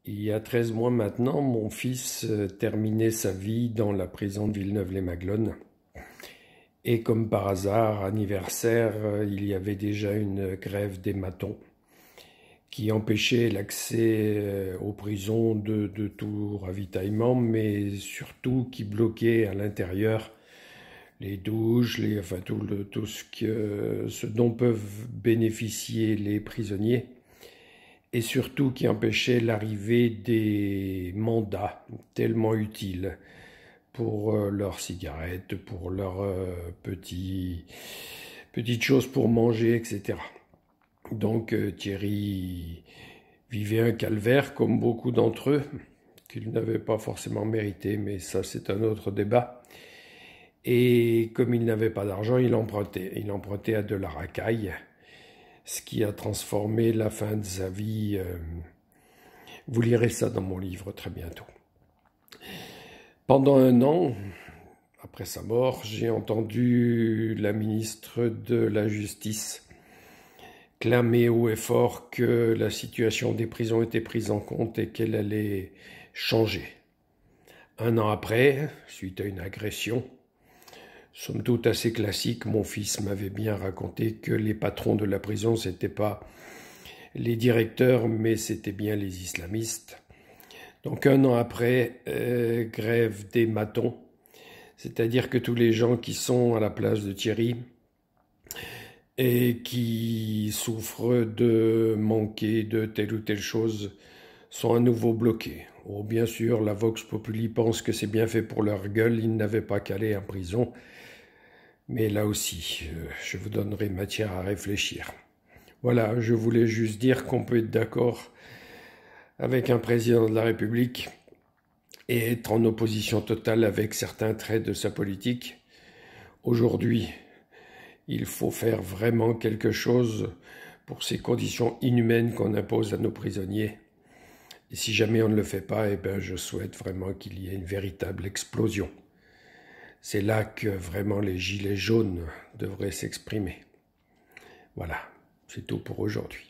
Il y a 13 mois maintenant, mon fils terminait sa vie dans la prison de Villeneuve-les-Maglones. Et comme par hasard, anniversaire, il y avait déjà une grève des matons qui empêchait l'accès aux prisons de tout ravitaillement, mais surtout qui bloquait à l'intérieur les douches, enfin tout ce dont peuvent bénéficier les prisonniers, et surtout qui empêchait l'arrivée des mandats tellement utiles pour leurs cigarettes, pour leurs petites choses pour manger, etc. Donc Thierry vivait un calvaire comme beaucoup d'entre eux, qu'il n'avait pas forcément mérité, mais ça c'est un autre débat. Et comme il n'avait pas d'argent, il empruntait à de la racaille, ce qui a transformé la fin de sa vie. Vous lirez ça dans mon livre très bientôt. Pendant un an, après sa mort, j'ai entendu la ministre de la Justice clamer haut et fort que la situation des prisons était prise en compte et qu'elle allait changer. Un an après, suite à une agression, somme toute assez classique, mon fils m'avait bien raconté que les patrons de la prison, c'était pas les directeurs, mais c'était bien les islamistes. Donc un an après, grève des matons, c'est-à-dire que tous les gens qui sont à la place de Thierry et qui souffrent de manquer de telle ou telle chose sont à nouveau bloqués. Oh, bien sûr, la Vox Populi pense que c'est bien fait pour leur gueule, ils n'avaient pas qu'à aller en prison. Mais là aussi, je vous donnerai matière à réfléchir. Voilà, je voulais juste dire qu'on peut être d'accord avec un président de la République et être en opposition totale avec certains traits de sa politique. Aujourd'hui, il faut faire vraiment quelque chose pour ces conditions inhumaines qu'on impose à nos prisonniers. Et si jamais on ne le fait pas, eh ben, je souhaite vraiment qu'il y ait une véritable explosion. C'est là que vraiment les gilets jaunes devraient s'exprimer. Voilà, c'est tout pour aujourd'hui.